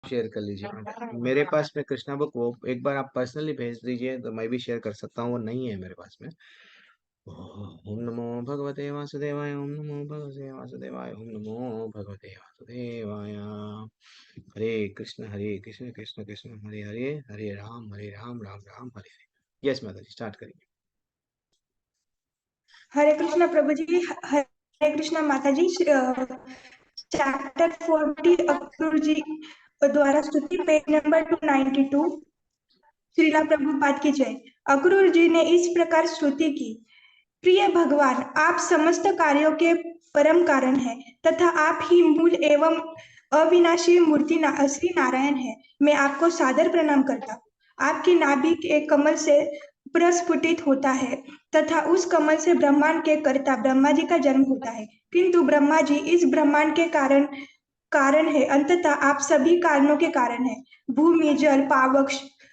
Share कर लीजिए। मेरे पास में कृष्णा बुक, वो एक बार आप पर्सनली भेज दीजिए तो मैं भी शेयर कर सकता हूँ, वो नहीं है मेरे पास में। ओम नमो भगवते वासुदेवाय, ओम नमो भगवते वासुदेवाय, ओम नमो भगवते वासुदेवाय। हरे कृष्ण कृष्ण कृष्ण हरे हरे, हरे राम राम राम हरे हरे। यस माता जी, स्टार्ट करिए। हरे कृष्णा प्रभु जी। हरे कृष्णा माता जी। चैप्टर 40 अक्रूर जी द्वारा स्तुति, पेज नंबर 292। श्रीला प्रभुपाद की जय। अक्रूर जी ने इस प्रकार स्तुति की। प्रिय भगवान, आप समस्त कार्यों के परम कारण हैं तथा आप ही मूल एवं अविनाशी मूर्ति श्री नारायण हैं। मैं आपको सादर प्रणाम करता हूँ। आपकी नाभि के कमल से प्रस्फुटित होता है तथा उस कमल से ब्रह्मांड के कर्ता ब्रह्मा जी का जन्म होता है। किंतु ब्रह्मा जी इस ब्रह्मांड के कारण है, अंततः आप सभी कारणों के कारण हैं। भूमि, जल, पावक,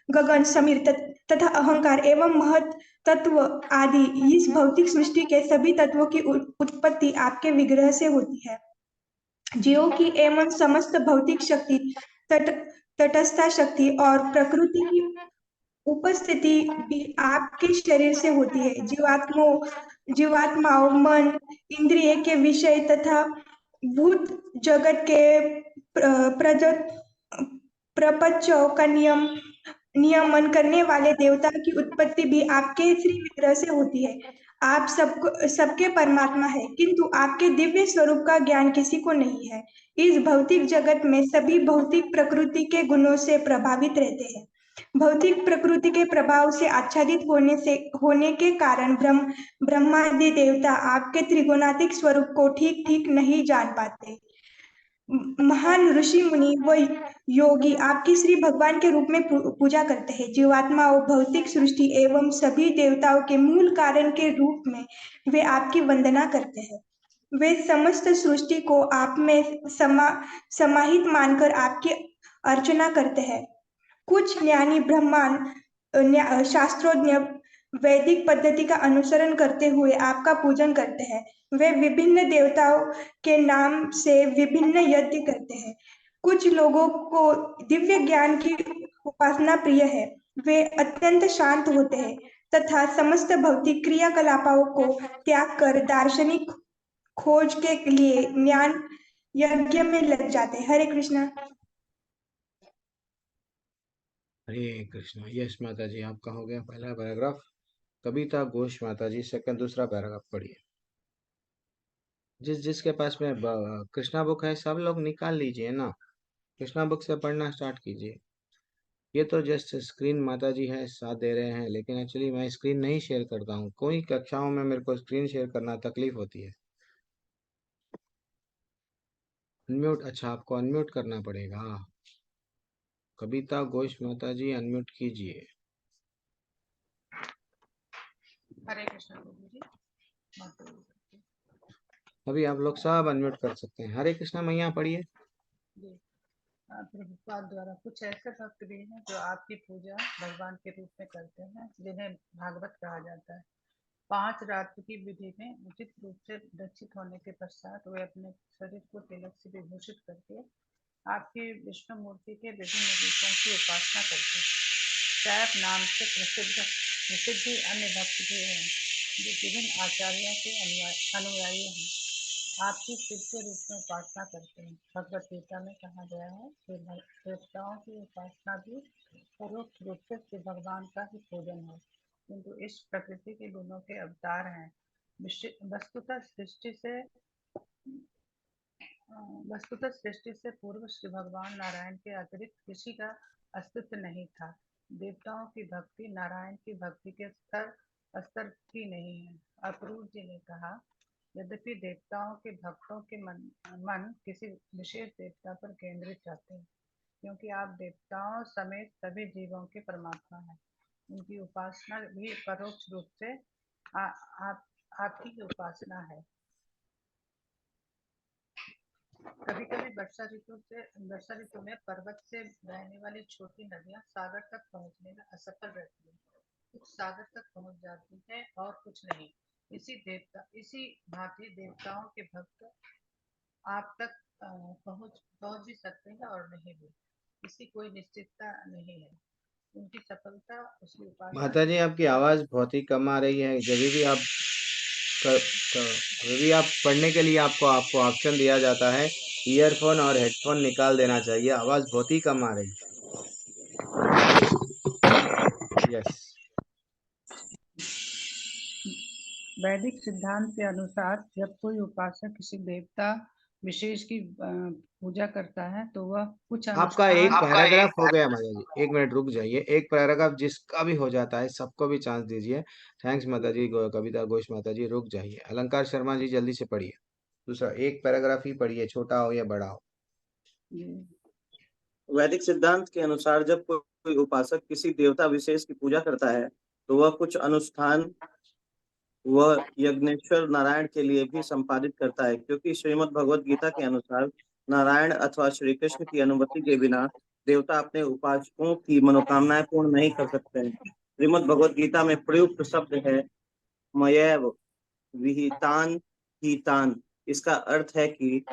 गगन, समीर तथा अहंकार एवं महत तत्व आदि इस भौतिक सृष्टि के सभी तत्वों की उत्पत्ति आपके विग्रह से होती है। जीवों की एवं समस्त भौतिक शक्ति, तट तटस्था शक्ति और प्रकृति की उपस्थिति भी आपके शरीर से होती है। जीवात्माओं, मन, इंद्रिय के विषय तथा भूत जगत के प्रजत प्रपंचों का नियमन करने वाले देवता की उत्पत्ति भी आपके श्री विग्रह से होती है। आप सबके परमात्मा है, किंतु आपके दिव्य स्वरूप का ज्ञान किसी को नहीं है। इस भौतिक जगत में सभी भौतिक प्रकृति के गुणों से प्रभावित रहते हैं। भौतिक प्रकृति के प्रभाव से आच्छादित होने के कारण ब्रह्मादि देवता आपके त्रिगुणात्मक स्वरूप को ठीक ठीक नहीं जान पाते। महान ऋषि मुनि व योगी आपकी श्री भगवान के रूप में पूजा करते हैं। जीवात्मा और भौतिक सृष्टि एवं सभी देवताओं के मूल कारण के रूप में वे आपकी वंदना करते हैं। वे समस्त सृष्टि को आप में समाहित मानकर आपकी अर्चना करते हैं। कुछ ज्ञानी ब्राह्मण शास्त्रोज्ञ वैदिक पद्धति का अनुसरण करते हुए आपका पूजन करते हैं। वे विभिन्न देवताओं के नाम से विभिन्न यज्ञ करते हैं। कुछ लोगों को दिव्य ज्ञान की उपासना प्रिय है। वे अत्यंत शांत होते हैं तथा समस्त भौतिक क्रियाकलापों को त्याग कर दार्शनिक खोज के लिए ज्ञान यज्ञ में लग जाते हैं। हरे कृष्णा। हरे कृष्णा। यस माता जी, आपका हो गया पहला पैराग्राफ। कविता घोष माता जी, सेकंड दूसरा पैराग्राफ पढ़िए। जिसके पास में कृष्णा बुक है, सब लोग निकाल लीजिए ना, कृष्णा बुक से पढ़ना स्टार्ट कीजिए। ये तो जस्ट स्क्रीन माता जी है, साथ दे रहे हैं, लेकिन एक्चुअली मैं स्क्रीन नहीं शेयर करता हूँ। कोई कक्षाओं में मेरे को स्क्रीन शेयर करना तकलीफ होती है। अनम्यूट, अच्छा आपको अनम्यूट करना पड़ेगा। कविता घोष माता जी, अनम्यूट कीजिए। हरे कृष्ण प्रभु जी। अभी आप लोग सब अनम्यूट कर सकते हैं। हरे कृष्णा मैया पढ़िए। प्रभुपाद द्वारा कुछ ऐसे भक्त भी हैं जो आपकी पूजा भगवान के रूप में करते हैं, जिन्हें भागवत कहा जाता है। 5 रात्र की विधि में उचित रूप से दक्षित होने के पश्चात वे अपने शरीर को तिलक से विभूषित करके आपकी विष्णु मूर्ति के विभिन्न रूपों की उपासना करते हैं। शैव नाम से प्रसिद्ध अन्य भक्त भी हैं जो विभिन्न आचार्यों के अनुयायी हैं। आपकी शिव के रूप में उपासना करते हैं। भगवत गीता में कहा गया है कि देवताओं की उपासना भी परोक्ष रूप से श्री भगवान का ही पूजन है, किंतु इस प्रकृति के गुणों के अवतार हैं। वस्तुतः सृष्टि से पूर्व श्री भगवान नारायण के अतिरिक्त किसी का अस्तित्व नहीं था। देवताओं की भक्ति नारायण की भक्ति के स्तर की नहीं है। अक्रूर जी ने कहा, यद्यपि देवताओं के भक्तों के मन किसी विशेष देवता पर केंद्रित रहते हैं, क्योंकि आप देवताओं समेत सभी जीवों के परमात्मा हैं। उनकी उपासना भी परोक्ष रूप से आपकी उपासना है। कभी कभी वर्षा ऋतु में पर्वत से बहने वाली छोटी नदियां सागर तक पहुंचने में असफल रहती है। कुछ सागर तक पहुंच जाती है और कुछ नहीं। इसी भांति देवताओं के भक्त आप तक पहुंच भी सकते हैं और नहीं भी। इसकी कोई निश्चितता नहीं है। उनकी सफलता उसकी उपासना माता जी आपकी आवाज बहुत ही कम आ रही है। जब भी आप जब भी आप पढ़ने के लिए आपको आपको ऑप्शन दिया जाता है, ईयरफोन और हेडफोन निकाल देना चाहिए। आवाज बहुत ही कम आ रही है। यस। वैदिक सिद्धांत के अनुसार जब कोई उपासक किसी देवता विशेष की पूजा करता है तो वह कुछ आपका अनुष्ठान एक पैराग्राफ हो गया माता जी, 1 मिनट रुक जाइए। एक पैराग्राफ जिसका भी हो जाता है सबको भी चांस दीजिए। थैंक्स माता जी। कविता घोष माता जी रुक जाइए। अलंकार शर्मा जी जल्दी से पढ़िए। दूसरा एक पैराग्राफ ही पढ़िए, छोटा हो या बड़ा हो। वैदिक सिद्धांत के अनुसार जब कोई उपासक किसी देवता विशेष की पूजा करता है तो वह कुछ अनुष्ठान वह यज्ञेश्वर नारायण के लिए भी संपादित करता है, क्योंकि श्रीमद् भगवद गीता के अनुसार नारायण अथवा श्री कृष्ण की अनुमति के बिना देवता अपने उपासकों की मनोकामनाएं पूर्ण नहीं कर सकते हैं। श्रीमद् भगवद गीता में प्रयुक्त शब्द है मयैव विहितान ही तान। इसका अर्थ है कि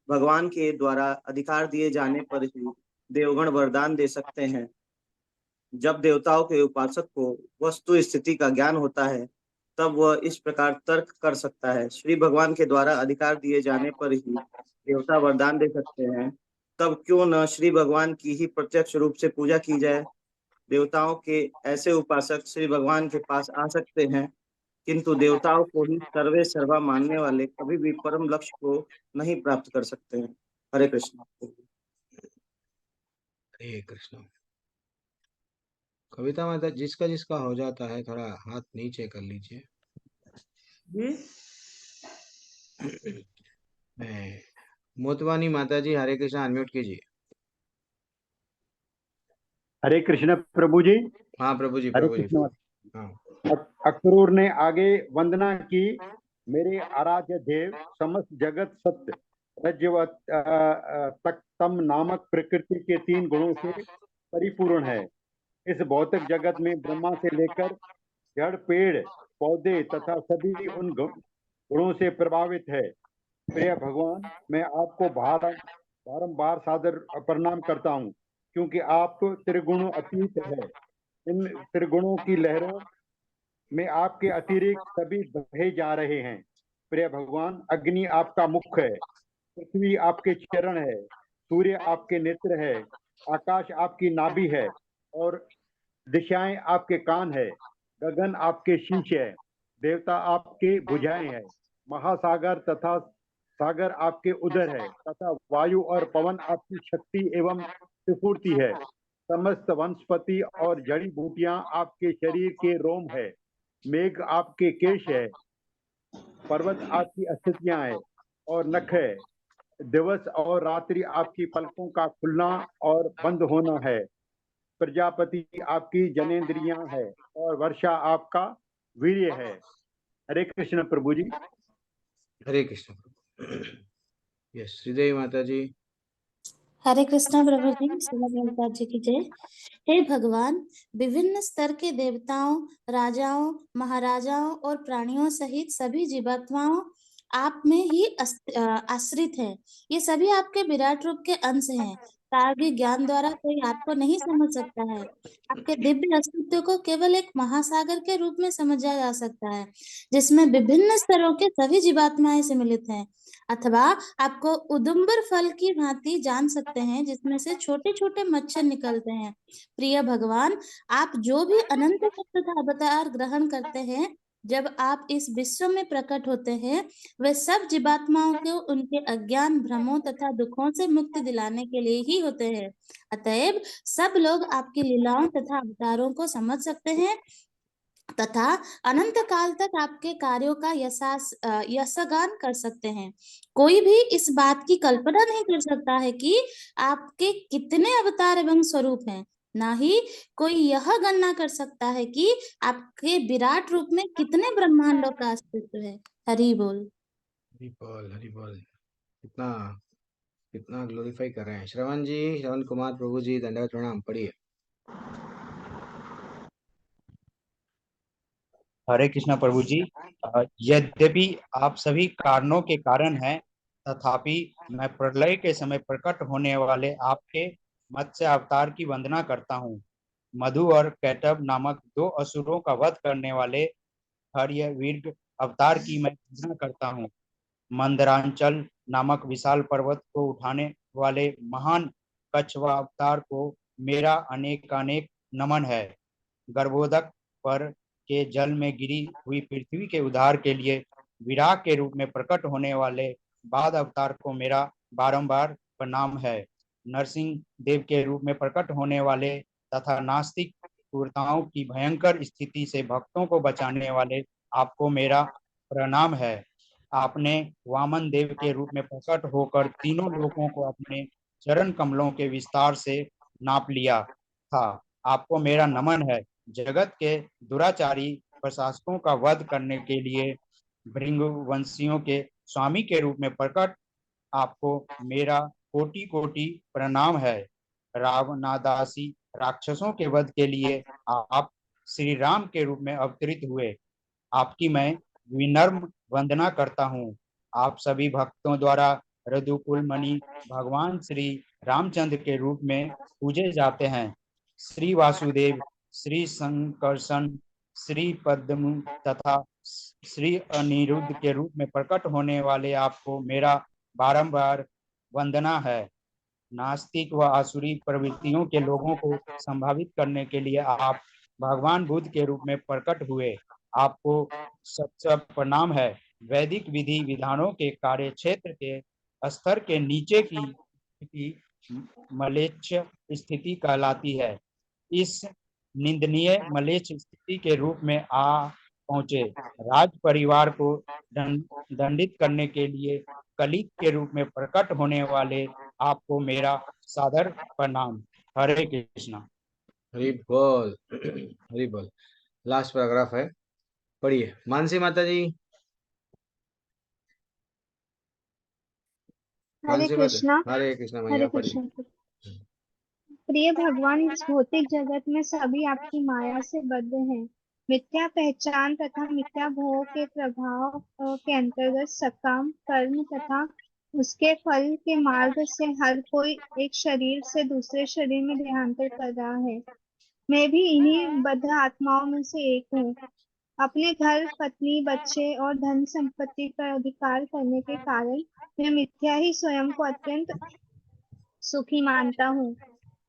भगवान के द्वारा अधिकार दिए जाने पर ही देवगण वरदान दे सकते हैं। जब देवताओं के उपासक को वस्तु स्थिति का ज्ञान होता है तब वह इस प्रकार तर्क कर सकता है, श्री भगवान के द्वारा अधिकार दिए जाने पर ही देवता वरदान दे सकते हैं, तब क्यों न श्री भगवान की ही प्रत्यक्ष रूप से पूजा की जाए। देवताओं के ऐसे उपासक श्री भगवान के पास आ सकते हैं, किंतु देवताओं को ही सर्वे सर्वा मानने वाले कभी भी परम लक्ष्य को नहीं प्राप्त कर सकते हैं। हरे कृष्ण। हरे कृष्ण। कविता माता जिसका जिसका हो जाता है थोड़ा हाथ नीचे कर लीजिए। मोतवानी माता जी हरे कृष्ण अनम्यूट कीजिए। हरे कृष्ण प्रभु जी। हाँ प्रभु जी, हरे प्रभु जी। कृष्ण। हाँ अक्रूर ने आगे वंदना की। मेरे आराध्य देव, समस्त जगत सत्य रज्जवत तक तम नामक प्रकृति के 3 गुणों से परिपूर्ण है। इस भौतिक जगत में ब्रह्मा से लेकर जड़, पेड़ पौधे तथा सभी उन गुणों से प्रभावित है। प्रिय भगवान, मैं आपको बारंबार सादर प्रणाम करता हूँ, क्योंकि आप त्रिगुण अतीत है। इन त्रिगुणों की लहरों में आपके अतिरिक्त सभी बहे जा रहे हैं। प्रिय भगवान, अग्नि आपका मुख है, पृथ्वी आपके चरण है, सूर्य आपके नेत्र है, आकाश आपकी नाभि है और दिशाएं आपके कान है, गगन आपके शीश है, देवता आपके भुजाएं है, महासागर तथा सागर आपके उदर है तथा वायु और पवन आपकी शक्ति एवं त्रिपूर्ति है। समस्त वनस्पति और जड़ी बूटियां आपके शरीर के रोम है, मेघ आपके केश है, पर्वत आपकी अस्थियां है और नख है, दिवस और रात्रि आपकी पलकों का खुलना और बंद होना है, प्रजापति आपकी जनेंद्रियां है और वर्षा आपका वीर्य है। हरे कृष्ण प्रभु जी। हरे कृष्ण। यस श्रीदेवी माता जी। हरे कृष्णा प्रभु जी। श्रीला प्रभुपाद जी की जय। हे भगवान, विभिन्न स्तर के देवताओं, राजाओं, महाराजाओं और प्राणियों सहित सभी जीवात्माओं आप में ही आश्रित हैं। ये सभी आपके विराट रूप के अंश हैं। तार्किक ज्ञान द्वारा कोई आपको नहीं समझ सकता है। आपके दिव्य अस्तित्व को केवल एक महासागर के रूप में समझा जा सकता है, जिसमें विभिन्न स्तरों के सभी जीवात्माएं सम्मिलित हैं। अथवा आपको उदुम्बर फल की भांति जान सकते हैं, जिसमें से छोटे छोटे मच्छर निकलते हैं। प्रिय भगवान, आप जो भी अनंत तथा अवतार ग्रहण करते हैं, जब आप इस विश्व में प्रकट होते हैं, वे सब जीवात्माओं को उनके अज्ञान, भ्रमों तथा दुखों से मुक्ति दिलाने के लिए ही होते हैं। अतएव सब लोग आपकी लीलाओं तथा अवतारों को समझ सकते हैं तथा अनंत काल तक आपके कार्यों का यशगान कर सकते हैं। कोई भी इस बात की कल्पना नहीं कर सकता है कि आपके कितने अवतार एवं स्वरूप हैं। ना ही कोई यह गणना कर सकता है कि आपके विराट रूप में कितने ब्रह्मांडों का अस्तित्व है। हरि बोल। हरि बोल, हरि बोल। कितना कितना ग्लोरीफाई कर रहे हैं। श्रवण जी, श्रवण कुमार प्रभु जी दंडवत प्रणाम, पढ़िए। हरे कृष्णा प्रभु जी। यद्यपि आप सभी कारणों के कारण हैं, तथापि मैं प्रलय के समय प्रकट होने वाले आपके मत्स्य अवतार की वंदना करता हूँ। मधु और कैटब नामक 2 असुरों का वध करने वाले हर्यवीर अवतार की मैं वंदना करता हूँ। मंदरांचल नामक विशाल पर्वत को उठाने वाले महान कछवा अवतार को मेरा अनेकानेक नमन है। गर्भोदक पर के जल में गिरी हुई पृथ्वी के उद्धार के लिए विराग के रूप में प्रकट होने वाले बाद अवतार को मेरा बारंबार प्रणाम है। नरसिंह देव के रूप में प्रकट होने वाले तथा नास्तिक क्रूरताओं की भयंकर स्थिति से भक्तों को बचाने वाले आपको मेरा प्रणाम है। आपने वामन देव के रूप में प्रकट होकर तीनों लोकों को अपने चरण कमलों के विस्तार से नाप लिया था। आपको मेरा नमन है। जगत के दुराचारी प्रशासकों का वध करने के लिए भृंगवंशियों के स्वामी के रूप में प्रकट आपको मेरा कोटि कोटि प्रणाम है। रावणादासी राक्षसों के वध के लिए आप श्री राम के रूप में अवतरित हुए। आपकी मैं विनम्र वंदना करता हूँ। आप सभी भक्तों द्वारा रघुकुल मणि भगवान श्री रामचंद्र के रूप में पूजे जाते हैं। श्री वासुदेव, श्री संकर्षण, श्री पद्म तथा श्री अनिरुद्ध के रूप में प्रकट होने वाले आपको मेरा बारंबार वंदना है। नास्तिक व आसुरी प्रवृत्तियों के लोगों को संभावित करने के लिए आप भगवान बुद्ध के रूप में प्रकट हुए। आपको सच्चा प्रणाम है। वैदिक विधि विधानों के कार्य क्षेत्र के स्तर के नीचे की मलेच्छ स्थिति कहलाती है। इस निंदनीय मलेच्छ स्थिति के रूप में आ पहुंचे राज परिवार को दंडित करने के लिए कलित के रूप में प्रकट होने वाले आपको मेरा सादर प्रणाम। हरे कृष्णा। हरि बोल हरि बोल। लास्ट पैराग्राफ है, पढ़िए मानसी माता जी। हरे मानसी कृष्णा। माता, हरे कृष्णा हरे मैया, पढ़िए। कृष्णा। प्रिय भगवान, इस भौतिक जगत में सभी आपकी माया से बद्ध हैं। मिथ्या पहचान तथा मिथ्या भोग के प्रभाव के अंतर्गत सकाम कर्म तथा उसके फल के मार्ग से हर कोई एक शरीर से दूसरे शरीर में देहांतर कर रहा है। मैं भी इन्हीं बद्ध आत्माओं में से एक हूँ। अपने घर, पत्नी, बच्चे और धन संपत्ति का अधिकार करने के कारण मैं मिथ्या ही स्वयं को अत्यंत सुखी मानता हूँ।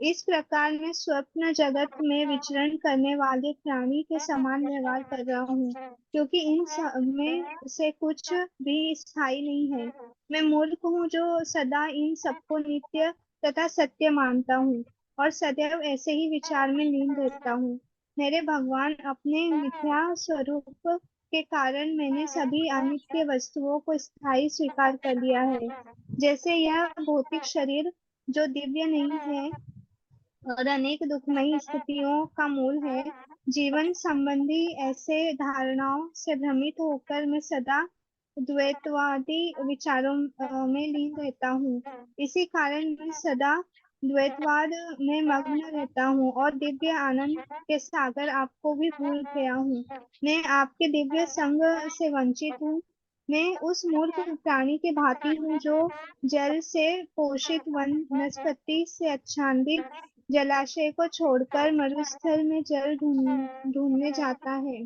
इस प्रकार मैं स्वप्न जगत में विचरण करने वाले प्राणी के समान व्यवहार कर रहा हूँ, क्योंकि इन सब में से कुछ भी स्थायी नहीं है। मैं मूर्ख हूँ जो सदा इन सबको नित्य तथा सत्य मानता हूँ और सदैव ऐसे ही विचार में लीन रहता हूँ। मेरे भगवान, अपने मिथ्या स्वरूप के कारण मैंने सभी अनित्य वस्तुओं को स्थायी स्वीकार कर लिया है। जैसे यह भौतिक शरीर जो दिव्य नहीं है और अनेक दुखमयी स्थितियों का मूल है, जीवन संबंधी ऐसे धारणाओं से भ्रमित होकर मैं सदा द्वैतवादी विचारों में लीन रहता हूँ। इसी कारण मैं सदा द्वैतवाद में मग्न रहता हूँ और दिव्य आनंद के सागर आपको भी भूल गया हूँ। मैं आपके दिव्य संग से वंचित हूँ। मैं उस मूर्ख प्राणी के भांति हूँ जो जल से पोषित वनस्पति से आच्छादित जलाशय को छोड़कर मरुस्थल में जल ढूंढने जाता है।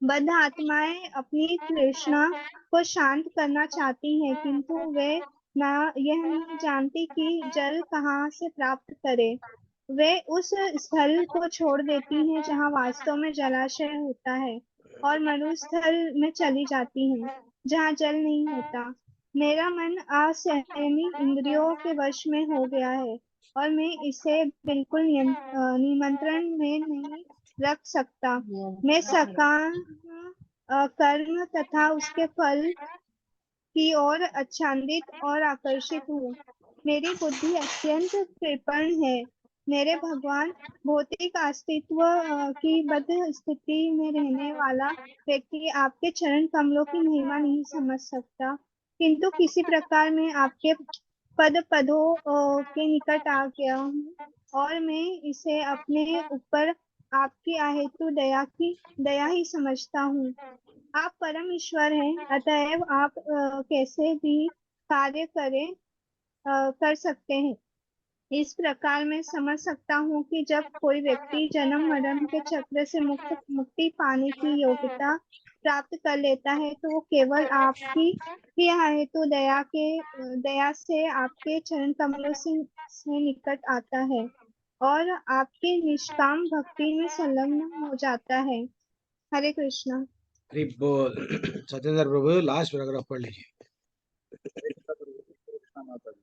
बद्ध आत्माएं अपनी तृष्णा को शांत करना चाहती हैं, किंतु वे यह नहीं जानती कि जल कहाँ से प्राप्त करें। वे उस स्थल को छोड़ देती हैं जहाँ वास्तव में जलाशय होता है और मरुस्थल में चली जाती हैं जहाँ जल नहीं होता। मेरा मन असंयमी इंद्रियों के वश में हो गया है और मैं इसे बिल्कुल नियंत्रण में नहीं रख सकता। मैं सकाम कर्म तथा उसके फल की ओर आच्छादित और आकर्षित हूँ। मेरी बुद्धि अत्यंत कृपण है। मेरे भगवान, भौतिक अस्तित्व की बद्ध स्थिति में रहने वाला व्यक्ति आपके चरण कमलों की महिमा नहीं समझ सकता, किंतु किसी प्रकार मैं आपके पदों के निकट आ गया हूँ और मैं इसे अपने ऊपर आपकी अहेतु दया ही समझता हूँ। आप परम ईश्वर हैं, अतएव आप कैसे भी कार्य कर सकते हैं। इस प्रकार मैं समझ सकता हूँ कि जब कोई व्यक्ति जन्म मरण के चक्र से मुक्ति पाने की योग्यता प्राप्त कर लेता है तो वो केवल आपकी ही हेतु दया से आपके चरण कमलों से निकट आता है और आपके निष्काम भक्ति में संलग्न हो जाता है। हरे कृष्णा। हरि बोल। सत्येंद्र प्रभु लास्ट पैराग्राफ पढ़ लीजिए। कृष्णा माता जी।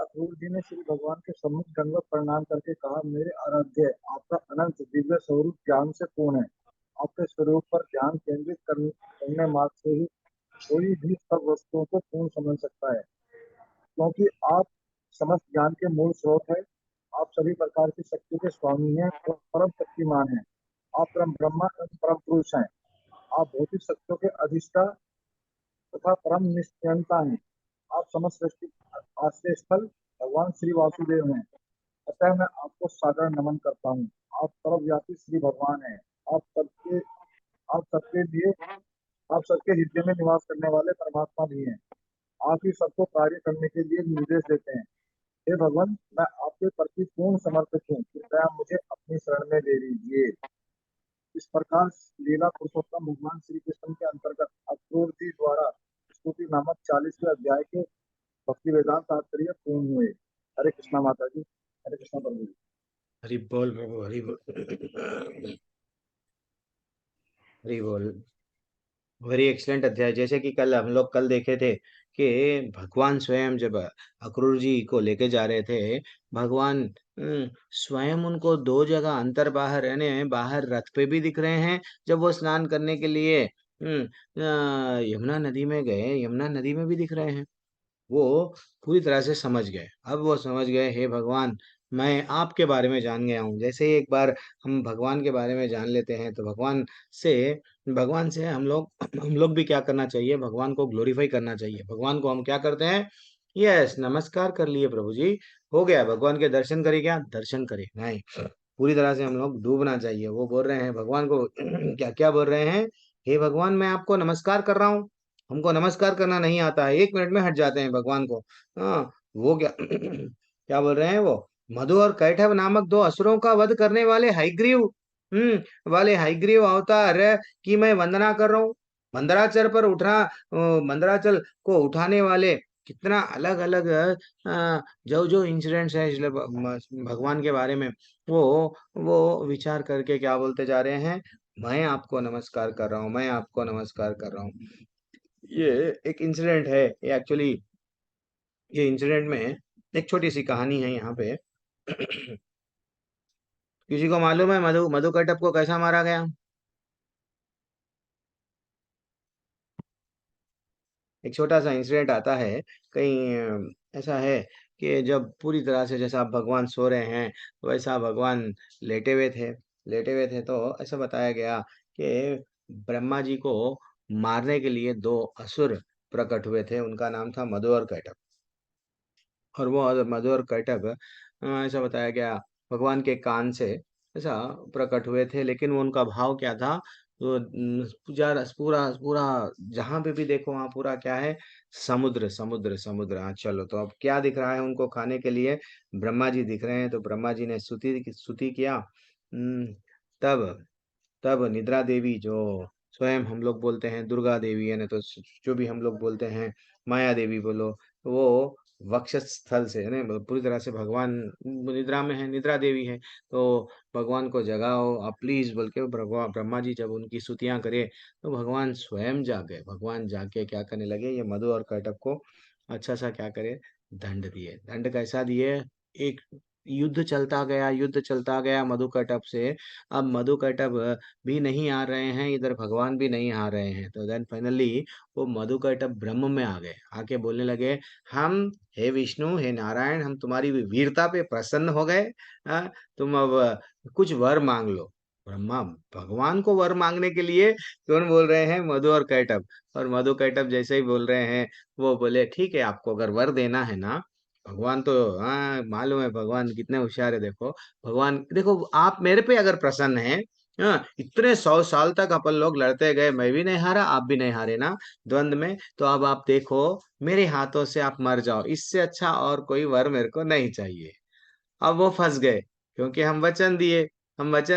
अक्रूर जी ने श्री भगवान के सम्मुख दंडवत प्रणाम करके कहा, मेरे आराध्य, आपका अनंत दिव्य स्वरूप ज्ञान से पूर्ण है। आपके स्वरूप पर ध्यान केंद्रित करने मात्र से ही कोई भी सब वस्तुओं को पूर्ण समझ सकता है, क्योंकि आप समस्त ज्ञान के मूल स्रोत है। आप सभी प्रकार की शक्ति के स्वामी हैं और परम शक्तिमान हैं। आप परम ब्रह्मा एवं परम पुरुष हैं। आप भौतिक शक्तियों के अधिष्ठा तथा परम निश्चयता हैं। आप समस्त सृष्टि आश्रय स्थल भगवान श्री वासुदेव हैं। अतः मैं आपको सादर नमन करता हूँ। आप सर्वव्यापी श्री भगवान हैं। आप सबके हृदय में निवास करने वाले परमात्मा भी हैं। आप ही सबको कार्य करने के लिए निर्देश देते हैं। हे भगवान, मैं आपके प्रति पूर्ण समर्पित हूँ। कृपया मुझे अपनी शरण में ले लीजिए। इस प्रकार लीला पुरुषोत्तम भगवान श्री कृष्ण के अंतर्गत अक्रूर जी द्वारा स्तुति नामक 40वें अध्याय के भक्ति वेदांत तात्पर्य पूर्ण हुए। हरे कृष्णा माता जी। हरे कृष्णा प्रभु जी। हरि बोल प्रभु, हरि बोल, हरि बोल। वेरी एक्सलेंट अध्याय। जैसे कि कल देखे थे कि भगवान स्वयं जब अक्रूर जी को लेके जा रहे थे, भगवान स्वयं उनको दो जगह अंतर बाहर, यानी बाहर रथ पे भी दिख रहे हैं। जब वो स्नान करने के लिए यमुना नदी में गए, यमुना नदी में भी दिख रहे हैं। वो पूरी तरह से समझ गए। अब वो समझ गए, हे भगवान, मैं आपके बारे में जान गया हूँ। जैसे ही एक बार हम भगवान के बारे में जान लेते हैं तो से भगवान से हम लोग भी क्या करना चाहिए, भगवान को ग्लोरीफाई करना चाहिए। भगवान को हम क्या करते हैं, यस नमस्कार कर लिए प्रभु जी, हो गया। भगवान के दर्शन करे, क्या दर्शन करे, नहीं, पूरी तरह से हम लोग डूबना चाहिए। वो बोल रहे हैं भगवान को क्या क्या बोल रहे हैं, हे भगवान मैं आपको नमस्कार कर रहा हूँ। हमको नमस्कार करना नहीं आता है, 1 मिनट में हट जाते हैं भगवान को। हाँ, वो क्या क्या बोल रहे हैं, वो मधु और कैटभ नामक 2 असुरों का वध करने वाले हयग्रीव हयग्रीव अवतार की मैं वंदना कर रहा हूँ। मंदराचल को उठाने वाले कितना अलग अलग जो जो इंसिडेंट्स है इसलिए भगवान के बारे में वो विचार करके क्या बोलते जा रहे हैं, मैं आपको नमस्कार कर रहा हूँ, मैं आपको नमस्कार कर रहा हूँ। ये एक इंसिडेंट है, ये एक्चुअली ये इंसिडेंट में एक छोटी सी कहानी है यहाँ पे। किसी को मालूम है मधु मधु कैटभ को कैसा मारा गया? एक छोटा सा इंसिडेंट आता है कहीं, ऐसा है कि जब पूरी तरह से जैसा भगवान सो रहे हैं वैसा भगवान लेटे हुए थे तो ऐसा बताया गया कि ब्रह्मा जी को मारने के लिए 2 असुर प्रकट हुए थे। उनका नाम था मधु और कैटभ। और वो मधु और कैटभ ऐसा बताया गया भगवान के कान से ऐसा प्रकट हुए थे। लेकिन वो उनका भाव क्या था, तो पूरा पूरा जहां पे भी देखो वहां पूरा क्या है, समुद्र समुद्र समुद्र। हाँ चलो, तो अब क्या दिख रहा है उनको खाने के लिए, ब्रह्मा जी दिख रहे हैं। तो ब्रह्मा जी ने स्तुति किया। तब तब निद्रा देवी, जो स्वयं हम लोग बोलते हैं दुर्गा देवी है ना, तो जो भी हम लोग बोलते हैं माया देवी बोलो, वो वक्षस्थल से है ना, पूरी तरह से भगवान निद्रा में है, निद्रा देवी है। तो भगवान को जगाओ आप प्लीज बोल के भगवान ब्रह्मा जी जब उनकी स्तुतियां करे तो भगवान स्वयं जाग गए। भगवान जाग के क्या करने लगे, ये मधु और कैटभ को अच्छा सा क्या करे, दंड दिए। दंड कैसा दिए, एक युद्ध चलता गया मधु कैटभ से। अब मधु कैटभ भी नहीं आ रहे हैं, इधर भगवान भी नहीं आ रहे हैं। तो देन फाइनली वो मधु कैटभ ब्रह्म में आ गए, आके बोलने लगे, हम हे विष्णु हे नारायण, हम तुम्हारी वीरता पे प्रसन्न हो गए। तुम अब कुछ वर मांग लो। ब्रह्मा भगवान को वर मांगने के लिए कौन बोल रहे हैं, मधु और कैटभ। और मधु कैटभ जैसे ही बोल रहे हैं, वो बोले ठीक है, आपको अगर वर देना है ना, भगवान तो हाँ मालूम है भगवान कितने होशियार है। देखो भगवान, देखो आप मेरे पे अगर प्रसन्न हैं हाँ, इतने 100 साल तक अपन लोग लड़ते गए, मैं भी नहीं हारा, आप भी नहीं हारे ना द्वंद में। तो अब आप देखो, मेरे हाथों से आप मर जाओ, इससे अच्छा और कोई वर मेरे को नहीं चाहिए। अब वो फंस गए, क्योंकि हम वचन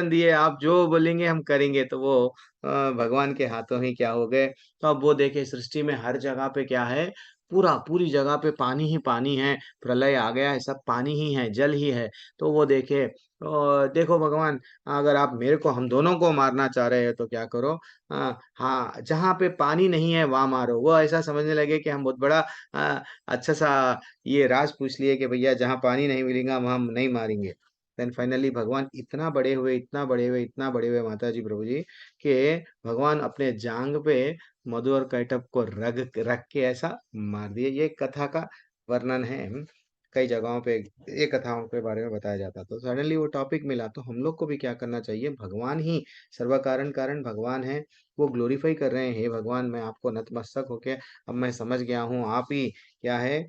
दिए आप जो बोलेंगे हम करेंगे, तो वो भगवान के हाथों ही क्या हो गए। तो अब वो देखे, सृष्टि में हर जगह पे क्या है, पूरी जगह पे पानी ही पानी है, प्रलय आ गया है, सब पानी ही है, जल ही है। तो वो देखे, और देखो भगवान, अगर आप मेरे को, हम दोनों को मारना चाह रहे हैं तो क्या करो, हाँ, जहाँ पे पानी नहीं है वहां मारो। वो ऐसा समझने लगे कि हम बहुत बड़ा अच्छा सा ये राज पूछ लिए कि भैया जहाँ पानी नहीं मिलेगा वहां हम नहीं मारेंगे। देन फाइनली भगवान इतना बड़े हुए, इतना बड़े हुए, इतना बड़े हुए माता जी प्रभु जी, कि भगवान अपने जांग पे मधु और कैटब को रख रख के ऐसा मार दिए। ये कथा का वर्णन है। कई जगहों पे ये कथाओं के बारे में बताया जाता, तो सडनली वो टॉपिक मिला, तो हम लोग को भी क्या करना चाहिए, भगवान ही सर्व कारण कारण भगवान है, वो ग्लोरीफाई कर रहे हैं, हे भगवान मैं आपको नतमस्तक होके अब मैं समझ गया हूँ, आप ही क्या है,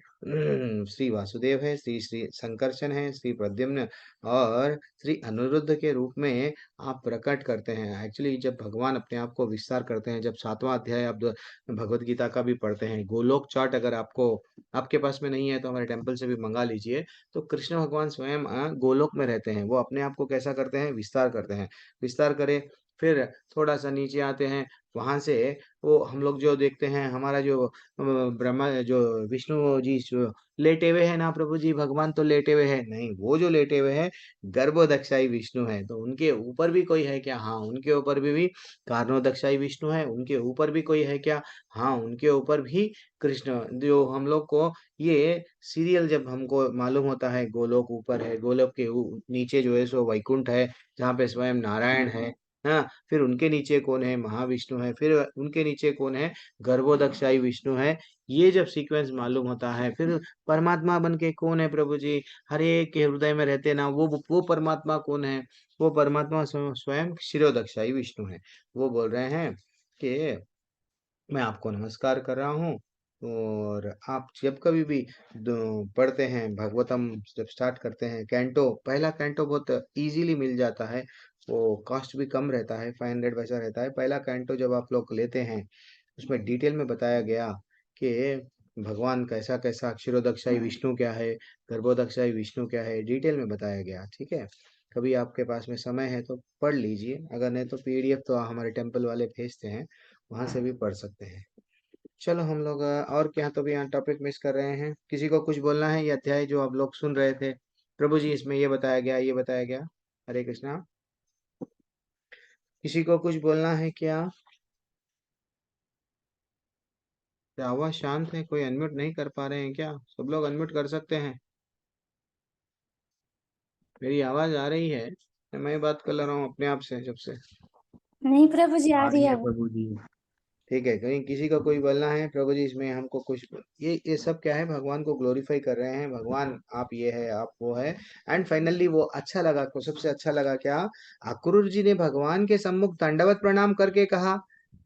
श्री वासुदेव है, श्री श्री संकर्षण है, श्री प्रद्युम्न और श्री अनिरुद्ध के रूप में आप प्रकट करते हैं। एक्चुअली जब भगवान अपने आप को विस्तार करते हैं, जब 7वां अध्याय आप भगवत गीता का भी पढ़ते हैं, गोलोक चार्ट अगर आपको आपके पास में नहीं है तो हमारे टेम्पल से भी मंगा लीजिए। तो कृष्ण भगवान स्वयं गोलोक में रहते हैं, वो अपने आप को कैसा करते हैं, विस्तार करते हैं। विस्तार करे, फिर थोड़ा सा नीचे आते हैं, वहां से वो हम लोग जो देखते हैं, हमारा जो ब्रह्मा जो विष्णु जी जो लेटे हुए हैं ना प्रभु जी, भगवान तो लेटे हुए हैं नहीं, वो जो लेटे हुए हैं गर्भोदक्षाई विष्णु है। तो उनके ऊपर भी कोई है क्या? हाँ, उनके ऊपर भी कारणोदक्षाई विष्णु है। उनके ऊपर भी कोई है क्या? हाँ, उनके ऊपर भी कृष्ण। जो हम लोग को ये सीरियल जब हमको मालूम होता है, गोलोक ऊपर है, गोलोक के नीचे जो है सो वैकुंठ है, जहाँ पे स्वयं नारायण है। हाँ, फिर उनके नीचे कौन है? महाविष्णु है। फिर उनके नीचे कौन है? गर्भोदक्षाई विष्णु है। ये जब सीक्वेंस मालूम होता है, फिर परमात्मा बन के कौन है प्रभु जी, हर एक के हृदय में रहते ना, वो परमात्मा कौन है? वो परमात्मा स्वयं क्षीरोदक्षाई विष्णु है। वो बोल रहे हैं कि मैं आपको नमस्कार कर रहा हूँ, और आप जब कभी भी पढ़ते हैं भागवतम, जब स्टार्ट करते हैं कैंटो, पहला कैंटो बहुत इजीली मिल जाता है, वो कॉस्ट भी कम रहता है, 500 वैसा रहता है। पहला कैंटो जब आप लोग लेते हैं, उसमें डिटेल में बताया गया कि भगवान कैसा कैसा, क्षीरोदक्षाई विष्णु क्या है, गर्भोदक्षाई विष्णु क्या है, डिटेल में बताया गया। ठीक है, कभी आपके पास में समय है तो पढ़ लीजिए, अगर नहीं तो पीडीएफ तो हमारे टेम्पल वाले भेजते हैं, वहां से भी पढ़ सकते हैं। चलो हम लोग और क्या, तो भी यहाँ टॉपिक मिस कर रहे हैं। किसी को कुछ बोलना है? ये अध्याय जो आप लोग सुन रहे थे, प्रभु जी इसमें ये बताया गया, ये बताया गया। हरे कृष्णा। किसी को कुछ बोलना है क्या? क्या आवाज शांत है, कोई अनम्यूट नहीं कर पा रहे हैं क्या? सब लोग अनम्यूट कर सकते हैं। मेरी आवाज आ रही है, मैं बात कर रहा हूँ अपने आप से जब से। नहीं प्रभु जी, आ आ रही रही है है। प्रभु जी। ठीक है, कहीं किसी का कोई बोलना है प्रभु जी इसमें हमको कुछ, ये सब क्या है, भगवान को ग्लोरीफाई कर रहे हैं, भगवान आप ये है, आप वो है। एंड फाइनली वो अच्छा लगा को, सबसे अच्छा लगा क्या, अक्रूर जी ने भगवान के सम्मुख दंडवत प्रणाम करके कहा,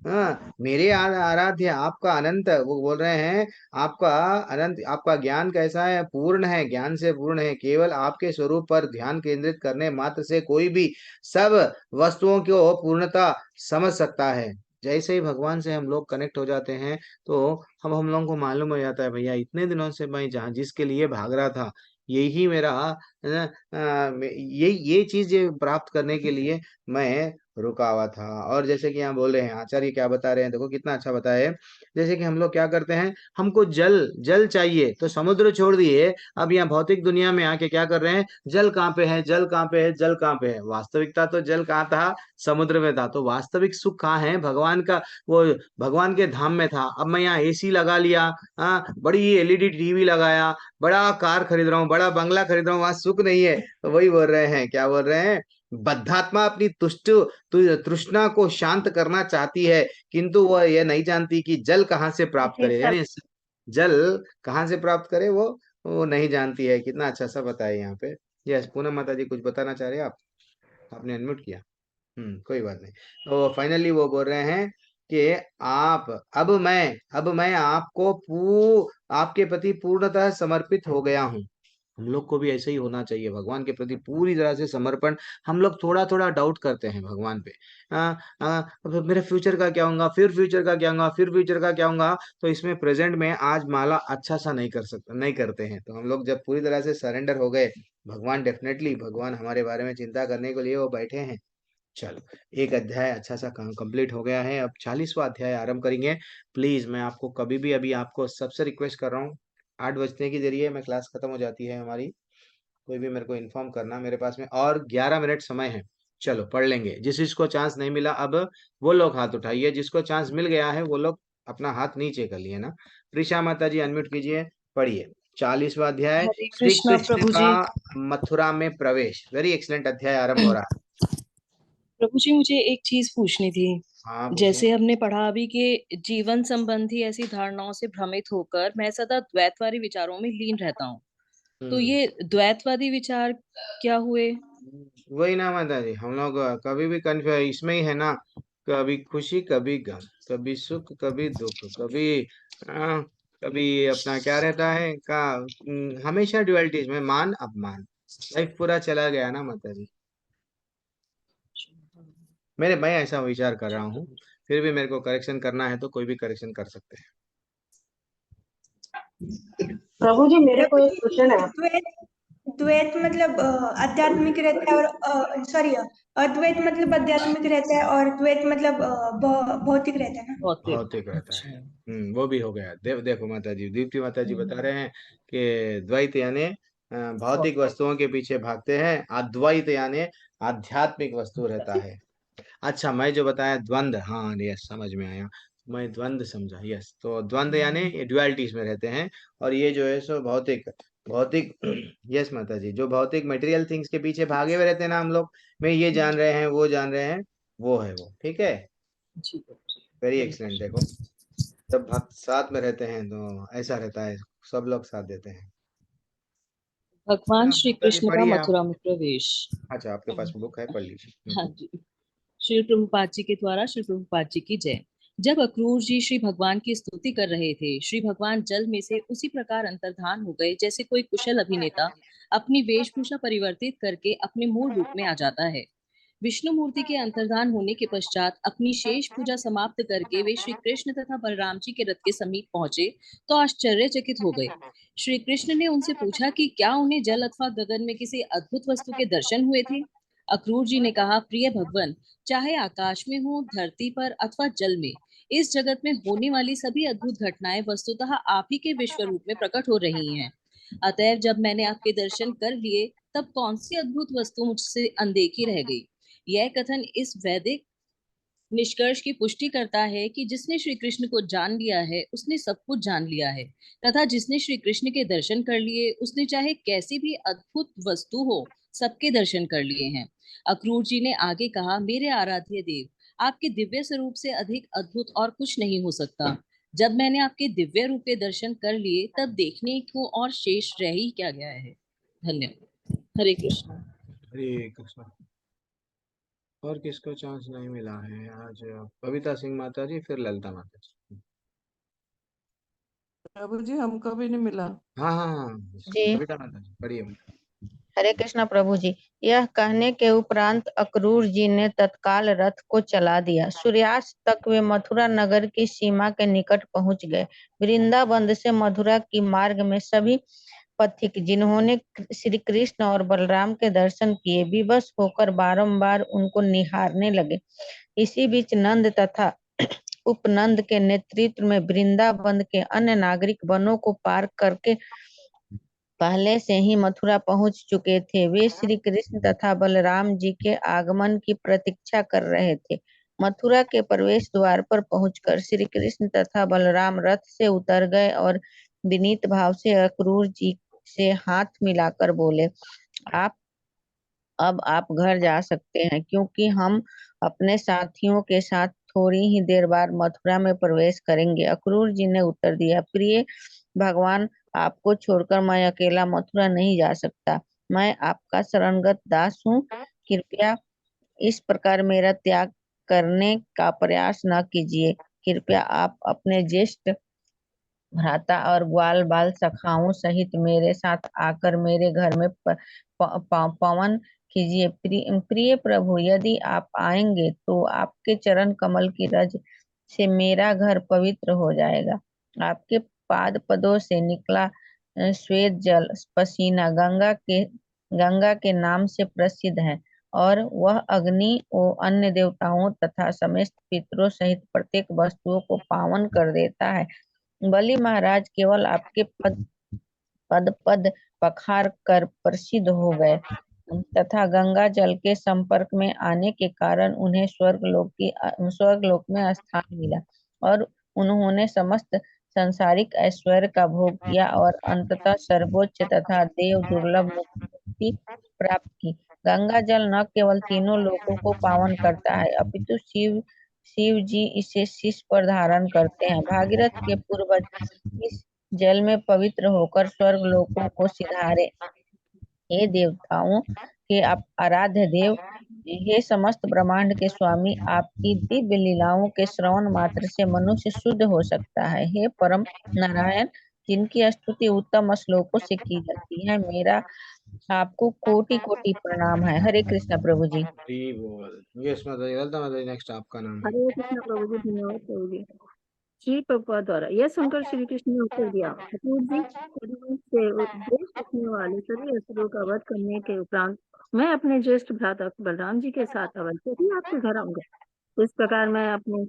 हाँ मेरे आराध्य, आपका अनंत, वो बोल रहे हैं आपका अनंत, आपका ज्ञान कैसा है, पूर्ण है, ज्ञान से पूर्ण है, केवल आपके स्वरूप पर ध्यान केंद्रित करने मात्र से कोई भी सब वस्तुओं को पूर्णता समझ सकता है। जैसे ही भगवान से हम लोग कनेक्ट हो जाते हैं, तो हम लोगों को मालूम हो जाता है, भैया इतने दिनों से मैं जहाँ जिसके लिए भाग रहा था, यही मेरा ये चीज प्राप्त करने के लिए मैं रुका हुआ था। और जैसे कि यहाँ बोल रहे हैं आचार्य, क्या बता रहे हैं, देखो कितना अच्छा बताए। जैसे कि हम लोग क्या करते हैं, हमको जल जल चाहिए तो समुद्र छोड़ दिए, अब यहाँ भौतिक दुनिया में आके क्या कर रहे हैं, जल कहाँ पे है, जल कहाँ पे है, जल कहाँ पे है। वास्तविकता तो जल कहाँ था, समुद्र में था। तो वास्तविक सुख कहाँ है, भगवान का, वो भगवान के धाम में था। अब मैं यहाँ एसी लगा लिया, बड़ी एलईडी टीवी लगाया, बड़ा कार खरीद रहा हूँ, बड़ा बंगला खरीद रहा हूँ, वहां सुख नहीं है। तो वही बोल रहे हैं, क्या बोल रहे हैं, बद्धात्मा अपनी तृष्णा को शांत करना चाहती है, किंतु वह यह नहीं जानती कि जल कहाँ से प्राप्त करे, यानी जल कहाँ से प्राप्त करे, वो नहीं जानती है। कितना अच्छा सा बताया यहाँ पे। यस, पूनम माता जी कुछ बताना चाह रहे हैं आप? आपने अनम्यूट किया। कोई बात नहीं। तो फाइनली वो बोल रहे हैं कि आप, अब मैं आपको आपके प्रति पूर्णतः समर्पित हो गया हूँ। हम लोग को भी ऐसे ही होना चाहिए, भगवान के प्रति पूरी तरह से समर्पण। हम लोग थोड़ा थोड़ा डाउट करते हैं भगवान पे। अब मेरे फ्यूचर का क्या होगा, फिर फ्यूचर का क्या होगा, फिर फ्यूचर का क्या होगा। तो इसमें प्रेजेंट में आज माला अच्छा सा नहीं कर सकते, नहीं करते हैं। तो हम लोग जब पूरी तरह से सरेंडर हो गए, भगवान डेफिनेटली, भगवान हमारे बारे में चिंता करने के लिए वो बैठे हैं। चलो, एक अध्याय अच्छा सा कंप्लीट हो गया है। अब 40वां अध्याय आरंभ करेंगे। प्लीज, मैं आपको कभी भी, अभी आपको सबसे रिक्वेस्ट कर रहा हूँ, 8 बजने की देरी है, मैं क्लास खत्म हो जाती है हमारी। कोई भी मेरे को इन्फॉर्म करना, मेरे पास में और 11 मिनट समय है। चलो पढ़ लेंगे। जिस जिसको चांस नहीं मिला, अब वो लोग हाथ उठाइए। जिसको चांस मिल गया है वो लोग अपना हाथ नीचे कर लिए ना। प्रीशा माता जी अनम्यूट कीजिए, पढ़िए। 40वां अध्याय, हरे श्री कृष्णा कृष्ण प्रभु का जी। मथुरा में प्रवेश। वेरी एक्सलेंट अध्याय आरंभ हो रहा है। प्रभु जी, मुझे एक चीज पूछनी थी। हाँ पूछिए। जैसे हमने पढ़ा अभी कि जीवन संबंधी ऐसी धारणाओं से भ्रमित होकर मैं सदा द्वैतवादी विचारों में लीन रहता हूँ। तो हम्म ये द्वैतवादी विचार क्या हुए? वही ना माता जी, हम लोग कभी भी कन्फ्यूज इसमें ही है ना। कभी खुशी, कभी गम, कभी सुख, कभी दुख, कभी आ, कभी अपना क्या रहता है का, हमेशा ड्युअलिटीज में मान अपमान। लाइफ पूरा चला गया ना माता जी। मैं ऐसा विचार कर रहा हूँ। फिर भी मेरे को करेक्शन करना है तो कोई भी करेक्शन कर सकते हैं। प्रभु जी मेरे को प्रभु एक जी, क्वेश्चन है। द्वैत द्वैत मतलब आध्यात्मिक रहता है, और सॉरी, अद्वैत मतलब आध्यात्मिक रहता है, और द्वैत मतलब भौतिक रहता है ना। भौतिक। भौतिक रहता है। अच्छा। वो भी हो गया। देखो माता जी, दीप्ति माता जी बता रहे हैं कि द्वैत यानी भौतिक वस्तुओं के पीछे भागते हैं, अद्वैत यानी आध्यात्मिक वस्तु रहता है। अच्छा, मैं जो बताया द्वंद, हाँ यस समझ में आया। मैं द्वंद समझा, यस। तो द्वंद यानी ये ड्युअलिटीज में रहते हैं। और ये जो है सो भौतिक, भौतिक यस माता जी, जो भौतिक मटेरियल थिंग्स के पीछे भागे हुए रहते हैं ना हम लोग, में ये जान रहे हैं, वो जान रहे हैं, वो है वो। ठीक है। जी प्रभु जी। वेरी हरे एक्सलेंट। कृष्ण। देखो, जब भक्त साथ में रहते हैं तो ऐसा रहता है, सब लोग साथ देते हैं। भगवान हाँ, श्री माता जी कृष्ण का पढ़िए आप। मथुरा में प्रवेश। अच्छा, आपके पास बुक है, पढ़ लीजिए। हाँ जी। श्री प्रभुपाद जी के द्वारा श्री प्रभुपाद जी की जय। जब अक्रूर जी श्री भगवान की स्तुति कर रहे थे, श्री भगवान जल में से उसी प्रकार अंतर्धान हो गए जैसे कोई कुशल अभिनेता अपनी वेशभूषा परिवर्तित करके अपने मूल रूप में आ जाता है। विष्णु मूर्ति के अंतर्धान होने के पश्चात अपनी शेष पूजा समाप्त करके वे श्री कृष्ण तथा बलराम जी के रथ के समीप पहुंचे तो आश्चर्यचकित हो गए। श्री कृष्ण ने उनसे पूछा कि क्या उन्हें जल अथवा गगन में किसी अद्भुत वस्तु के दर्शन हुए थे। अक्रूर जी ने कहा, प्रिय भगवान, चाहे आकाश में हो, धरती पर अथवा जल में, इस जगत में होने वाली सभी अद्भुत घटनाएं वस्तुतः आप ही के विश्व रूप में प्रकट हो रही हैं। अतएव जब मैंने आपके दर्शन कर लिए, तब कौन सी अद्भुत वस्तु मुझसे अनदेखी रह गई। यह कथन इस वैदिक निष्कर्ष की पुष्टि करता है कि जिसने श्री कृष्ण को जान लिया है उसने सब कुछ जान लिया है, तथा जिसने श्री कृष्ण के दर्शन कर लिए उसने चाहे कैसी भी अद्भुत वस्तु हो, सबके दर्शन कर लिए हैं। अक्रूर जी ने आगे कहा, मेरे आराध्य देव, आपके दिव्य स्वरूप से अधिक अद्भुत और कुछ नहीं हो सकता। जब मैंने आपके दिव्य रूप के दर्शन कर लिए, तब देखने को और शेष रह ही क्या गया है। धन्यवाद। हरे कृष्ण। हरे कृष्ण। और किसको चांस नहीं मिला है आज? बबीता सिंह माता जी, फिर ललिता माता जी। प्रभु जी हमको भी नहीं मिला। हाँ हाँ हाँ, जी। बबीता माता जी पढ़िए। हरे कृष्णा प्रभु जी। यह कहने के उपरांत अक्रूर जी ने तत्काल रथ को चला दिया। सूर्यास्त तक वे मथुरा नगर की सीमा के निकट पहुंच गए। वृंदावन से मथुरा की मार्ग में सभी पथिक जिन्होंने श्री कृष्ण और बलराम के दर्शन किए, विवश होकर बारंबार उनको निहारने लगे। इसी बीच नंद तथा उपनंद के नेतृत्व में वृंदावन के अन्य नागरिक वनों को पार करके पहले से ही मथुरा पहुंच चुके थे। वे श्री कृष्ण तथा बलराम जी के आगमन की प्रतीक्षा कर रहे थे। मथुरा के प्रवेश द्वार पर पहुंचकर श्री कृष्ण तथा बलराम रथ से उतर गए और विनीत भाव से अक्रूर जी से हाथ मिलाकर बोले, अब आप घर जा सकते हैं, क्योंकि हम अपने साथियों के साथ थोड़ी ही देर बाद मथुरा में प्रवेश करेंगे। अक्रूर जी ने उत्तर दिया, प्रिय भगवान, आपको छोड़कर मैं अकेला मथुरा नहीं जा सकता। मैं आपका शरणगत दास हूँ। कृपया इस प्रकार मेरा त्याग करने का प्रयास न कीजिए। कृपया आप अपने ज्येष्ठ भ्राता और ग्वाल बाल सखाओं सहित मेरे साथ आकर मेरे घर में पवन कीजिए। प्रिय प्रभु, यदि आप आएंगे तो आपके चरण कमल की रज से मेरा घर पवित्र हो जाएगा। आपके पाद पदों से निकला श्वेत जल पसीना गंगा के नाम से प्रसिद्ध है, और वह अग्नि और अन्य देवताओं तथा समस्त पितरों सहित प्रत्येक वस्तुओं को पावन कर देता है। बलि महाराज केवल आपके पद पद पखार कर प्रसिद्ध हो गए तथा गंगा जल के संपर्क में आने के कारण उन्हें स्वर्गलोक में स्थान मिला, और उन्होंने समस्त संसारिक ऐश्वर्य का भोग किया और अंततः सर्वोच्च तथा देव दुर्लभ मुक्ति प्राप्त की। गंगा जल न केवल तीनों लोकों को पावन करता है, अपितु शिव जी इसे शीश पर धारण करते हैं। भागीरथ के पूर्वज इस जल में पवित्र होकर स्वर्ग लोकों को सिधारे। हे देवताओं के आराध्य देव, हे समस्त ब्रह्मांड के स्वामी, आपकी दिव्य लीलाओं के श्रवण मात्र से मनुष्य शुद्ध हो सकता है। हे परम नारायण, जिनकी स्तुति उत्तम श्लोकों से की जाती है, मेरा आपको कोटि कोटि प्रणाम है। हरे कृष्णा प्रभु जी। हरि बोल। यस माताजी, ललिता माताजी, नेक्स्ट आपका नाम है। हरे कृष्ण प्रभु जी, धन्यवाद प्रभु जी। श्री प्रभुपाद द्वारा यह सुनकर श्री कृष्ण ने उत्तर दिया, अक्रूर जी, करुण से द्वेष रखने वाले सभी असुरों का वध करने के उपरांत मैं अपने ज्येष्ठ भ्राता बलराम जी के साथ अवश्य ही आपके घर आऊंगा। इस प्रकार मैं अपने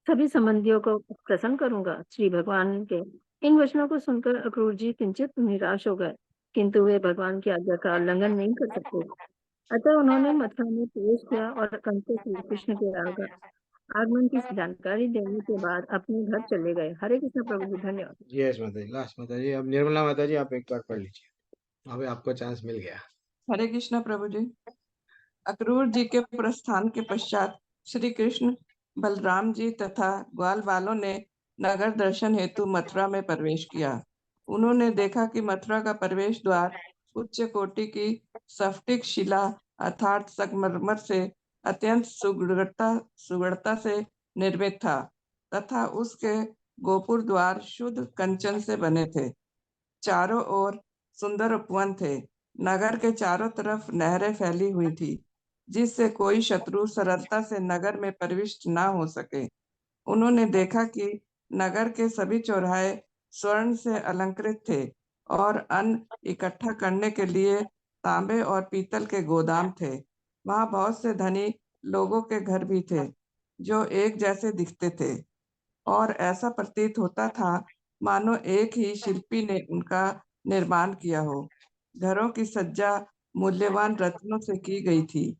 सभी संबंधियों को प्रसन्न करूंगा। श्री भगवान के इन वचनों को सुनकर अक्रूर जी किंचित निराश हो गए, किंतु वे भगवान की आज्ञा का उल्लंघन नहीं कर सकते। अतः उन्होंने मथुरा में प्रवेश किया और कंस श्री कृष्ण के आगमन की जानकारी देने के बाद अपने घर चले गए। हरे कृष्ण प्रभु जी, धन्यवाद। यस माताजी, लास्ट माताजी। अब निर्मला माताजी, आप एक बार पढ़ लीजिए, अभी आपको चांस मिल गया। हरे कृष्ण प्रभु जी। अक्रूर जी के प्रस्थान के पश्चात श्री कृष्ण, बलराम जी तथा ग्वाल बालों ने नगर दर्शन हेतु मथुरा में प्रवेश किया। उन्होंने देखा कि मथुरा का प्रवेश द्वार उच्च कोटि की स्फटिक शिला अर्थात संगमरमर से अत्यंत सुगढ़ता से निर्मित था तथा उसके गोपुर द्वार शुद्ध कंचन से बने थे। चारों ओर सुंदर उपवन थे। नगर के चारों तरफ नहरें फैली हुई थी, जिससे कोई शत्रु सरलता से नगर में प्रविष्ट ना हो सके। उन्होंने देखा कि नगर के सभी चौराहे स्वर्ण से अलंकृत थे और अन्न इकट्ठा करने के लिए तांबे और पीतल के गोदाम थे। वहां बहुत से धनी लोगों के घर भी थे, जो एक जैसे दिखते थे, और ऐसा प्रतीत होता था मानो एक ही शिल्पी ने उनका निर्माण किया हो। घरों की सज्जा मूल्यवान रत्नों से की गई थी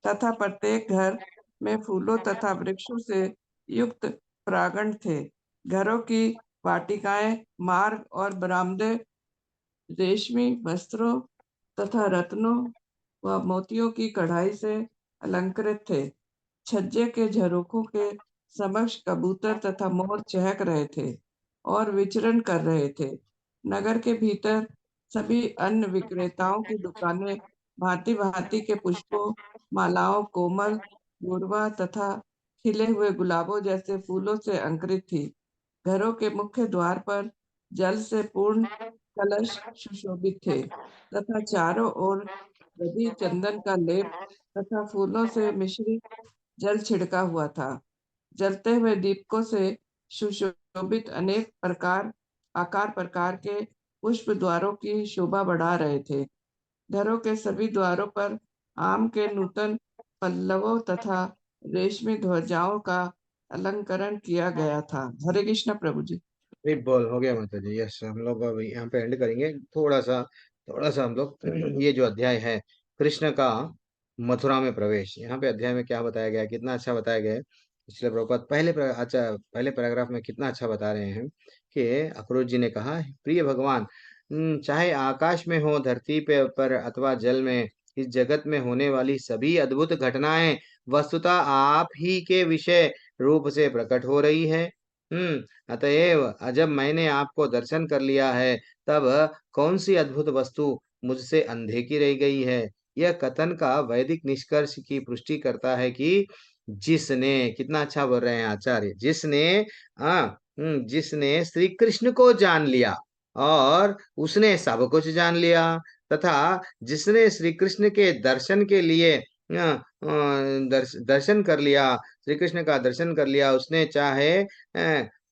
तथा प्रत्येक घर में फूलों तथा वृक्षों से युक्त प्रांगण थे। घरों की वाटिकाएं, मार्ग और बरामदे रेशमी वस्त्रों तथा रत्नों व मोतियों की कढ़ाई से अलंकृत थे। छज्जे के झरोखों के समक्ष कबूतर तथा मोर चहक रहे थे और विचरण कर रहे थे। नगर के भीतर सभी अन्य विक्रेताओं की दुकानें भांति भांति के पुष्पों, मालाओं, कोमल दूर्वा तथा खिले हुए गुलाबों जैसे फूलों से अंकुरित थी। घरों के मुख्य द्वार पर जल से पूर्ण कलश सुशोभित थे तथा चारों ओर दधि चंदन का लेप तथा फूलों से मिश्रित जल छिड़का हुआ था। जलते हुए दीपकों से सुशोभित अनेक आकार प्रकार के पुष्प द्वारों की शोभा बढ़ा रहे थे। घरों के सभी द्वारों पर आम के नूतन पल्लवों तथा रेशमी ध्वजाओं का अलंकरण किया गया था। हरे कृष्ण प्रभु जी। बोल हो गया माताजी। यस, हम लोग अभी यहाँ पे एंड करेंगे। थोड़ा सा हम लोग ये जो अध्याय है कृष्ण का मथुरा में प्रवेश, यहाँ पे अध्याय में क्या बताया गया है, कितना अच्छा बताया गया है। इसलिए प्रभुपाद पहले पैराग्राफ में कितना अच्छा बता रहे हैं कि अक्रूर जी ने कहा, प्रिय भगवान, चाहे आकाश में हो, धरती पे पर अथवा जल में, इस जगत में होने वाली सभी अद्भुत घटनाएं वस्तुतः आप ही के विषय रूप से प्रकट हो रही है। अतएव जब मैंने आपको दर्शन कर लिया है, तब कौन सी अद्भुत वस्तु मुझसे अनदेखी रह गई है। यह कथन का वैदिक निष्कर्ष की पुष्टि करता है कि जिसने, कितना अच्छा बोल रहे हैं आचार्य, जिसने जिसने श्री कृष्ण को जान लिया और उसने सब कुछ जान लिया, तथा जिसने श्री कृष्ण के दर्शन के लिए दर्शन कर लिया, श्री कृष्ण का दर्शन कर लिया, उसने चाहे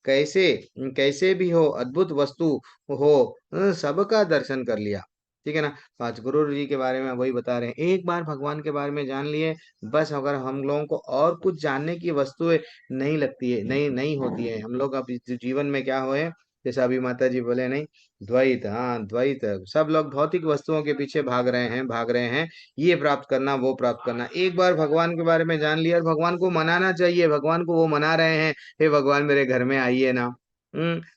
कैसे कैसे भी हो, अद्भुत वस्तु हो, सबका दर्शन कर लिया। ठीक है ना। आज गुरु जी के बारे में वही बता रहे हैं, एक बार भगवान के बारे में जान लिए बस। अगर हम लोगों को और कुछ जानने की वस्तुएं नहीं लगती है, नहीं होती है, हम लोग अब इस जीवन में क्या हुए, जैसा अभी माता जी बोले, नहीं द्वैत, हाँ द्वैत, सब लोग भौतिक वस्तुओं के पीछे भाग रहे हैं, ये प्राप्त करना, वो प्राप्त करना। एक बार भगवान के बारे में जान लिया और भगवान को मनाना चाहिए, भगवान को वो मना रहे हैं, हे भगवान मेरे घर में आइए ना,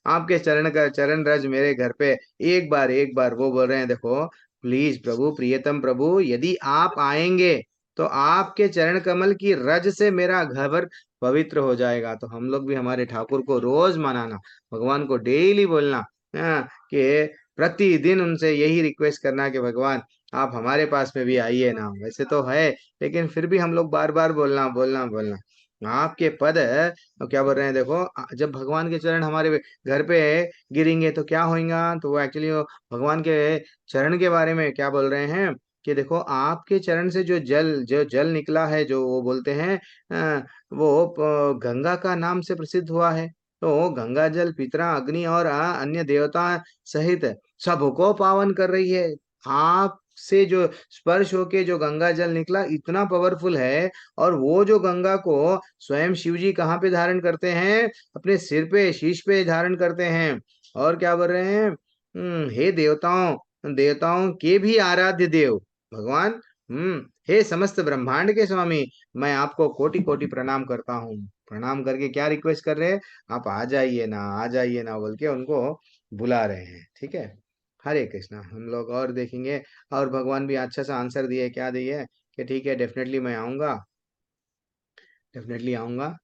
आपके चरण रज मेरे घर पे एक बार वो बोल रहे हैं, देखो प्लीज प्रभु, प्रियतम प्रभु, यदि आप आएंगे तो आपके चरण कमल की रज से मेरा घर पवित्र हो जाएगा। तो हम लोग भी हमारे ठाकुर को रोज मनाना, भगवान को डेली बोलना, कि प्रतिदिन उनसे यही रिक्वेस्ट करना कि भगवान आप हमारे पास में भी आइए ना। वैसे तो है, लेकिन फिर भी हम लोग बार बार बोलना बोलना बोलना। आपके पद तो क्या बोल रहे हैं, देखो जब भगवान के चरण हमारे घर पे गिरेंगे तो क्या होगा, तो वो एक्चुअली भगवान के चरण के बारे में क्या बोल रहे हैं कि देखो आपके चरण से जो जल निकला है, जो वो बोलते हैं वो गंगा का नाम से प्रसिद्ध हुआ है। तो गंगा जल पितरा, अग्नि और अन्य देवता सहित सबको पावन कर रही है। आप से जो स्पर्श होके जो गंगा जल निकला इतना पावरफुल है, और वो जो गंगा को स्वयं शिव जी कहाँ पे धारण करते हैं, अपने सिर पे, शीश पे धारण करते हैं। और क्या बोल रहे हैं, हे देवताओं, देवताओं के भी आराध्य देव भगवान, हे समस्त ब्रह्मांड के स्वामी, मैं आपको कोटि कोटि प्रणाम करता हूँ। प्रणाम करके क्या रिक्वेस्ट कर रहे हैं, आप आ जाइए ना, आ जाइए ना बोल के उनको बुला रहे हैं। ठीक है, हरे कृष्णा। हम लोग और देखेंगे, और भगवान भी अच्छा सा आंसर दिए, क्या दिए कि ठीक है डेफिनेटली मैं आऊंगा, डेफिनेटली आऊंगा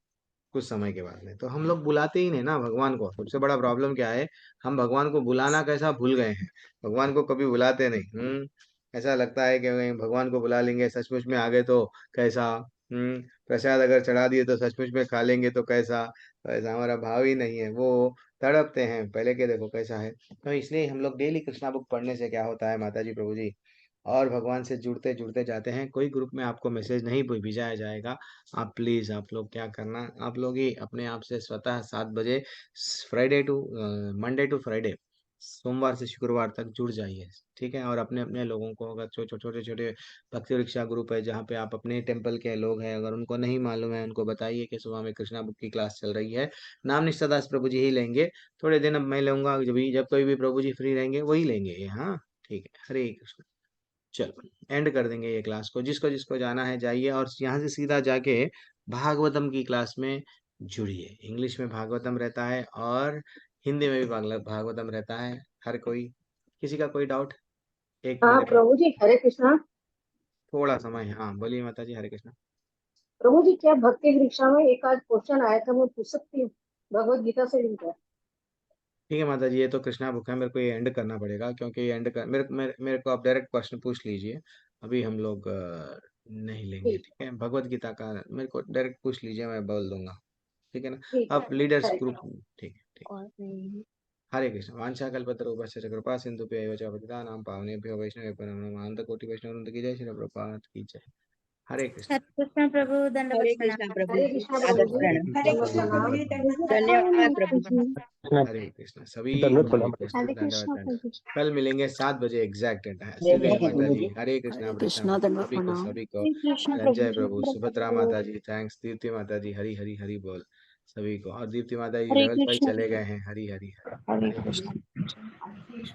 कुछ समय के बाद में। तो हम लोग बुलाते ही नहीं ना भगवान को। सबसे बड़ा प्रॉब्लम क्या है, हम भगवान को बुलाना कैसा भूल गए हैं, भगवान को कभी बुलाते नहीं। ऐसा लगता है कि भगवान को बुला लेंगे, सचमुच में आ गए तो कैसा, प्रसाद अगर चढ़ा दिए तो सचमुच में खा लेंगे तो कैसा। तो ऐसा हमारा भाव ही नहीं है, वो तड़पते हैं पहले के, देखो कैसा है। तो इसलिए हम लोग डेली कृष्णा बुक पढ़ने से क्या होता है माता जी, प्रभु जी, और भगवान से जुड़ते जुड़ते जाते हैं। कोई ग्रुप में आपको मैसेज नहीं भेजा जाएगा, आप प्लीज, आप लोग क्या करना, आप लोग ही अपने आप से स्वतः 7 बजे Friday to Monday to Friday, सोमवार से शुक्रवार तक जुड़ जाइए। ठीक है, और अपने अपने लोगों को, अगर छोटे छोटे भक्ति रिक्शा ग्रुप है जहाँ पे आप अपने टेम्पल के लोग हैं, अगर उनको नहीं मालूम है उनको बताइए कि सुबह में कृष्णा बुक की क्लास चल रही है। नाम निष्ठा दास प्रभु जी ही लेंगे, थोड़े दिन अब मैं लूंगा, जब कोई भी प्रभु जी फ्री रहेंगे वही लेंगे ये। हाँ ठीक है, हरे कृष्ण। चलो एंड कर देंगे ये क्लास को, जिसको जिसको जाना है जाइए, और यहाँ से सीधा जाके भागवतम की क्लास में जुड़िए। इंग्लिश में भागवतम रहता है और हिंदी में भी भागवतम रहता है। हर कोई, किसी का कोई डाउट, एक हाँ मेरे पास प्रभु जी, हरे कृष्णा। थोड़ा समय, हाँ बोलिए माता जी, हरे कृष्ण। प्रभु जी, क्या भक्ति परीक्षा में एक आध क्वेश्चन आया था, वो पूछ सकती हूँ, भगवत गीता से लिंक है। ठीक है माता जी, ये तो कृष्णा बुक है, मेरे को ये एंड करना पड़ेगा, क्योंकि ये एंड कर मेरे को आप डायरेक्ट प्रश्न पूछ लीजिए। अभी हम लोग नहीं लेंगे। ठीक ठीक है, भगवत गीता का मेरे को डायरेक्ट पूछ लीजिए, मैं बोल दूंगा। ठीक है ना, ठीक है, आप लीडर्स हरे ग्रुप। कृष्णा। ठीक है, ठीक। हरे कृष्ण। वाञ्छाकल्पतरुभ्यश्च च कृपा सिन्धुभ्यैव च पतितानां पावनेभ्यो वैष्णवेभ्यो नमो नमः। अनन्तकोटि वैष्णववृन्द की जय, श्री प्रभुपाद की जय। हरे कृष्ण। हरे कृष्ण प्रभु, दंडवत हरे प्रणाम। कृष्णा प्रभु हरे जी, कृष्णा सादर प्रभु जी, प्रणाम। हरे दंडवत कृष्ण प्रभु प्रणाम। जी, दंडवत धन्यवाद प्रणाम। प्रभु जी। हरे कृष्ण सभी धन्यवाद को, हरे प्रणाम। कृष्ण, हरे दंडवत कृष्णा दंडवत। प्रभु जी। कल मिलेंगे 7 बजे एग्जैक्ट। जय सीधे जय माता प्रभु जी, जी। हरे कृष्णा हरे वृषम कृष्णा, दंडवत सभी को, प्रणाम। सभी को। हरे कृष्ण प्रभु रंजय जी, प्रभु, दंडवत सुभद्रा प्रभु। माता जी थैंक्स, दीप्ति माता जी हरी हरी हरी बोल सभी को। और दीप्ति माता जी हरे लेवल 5 कृष्ण चले प्रभु, गए हैं, हरी हरी हरी। हरे हरे कृष्णा।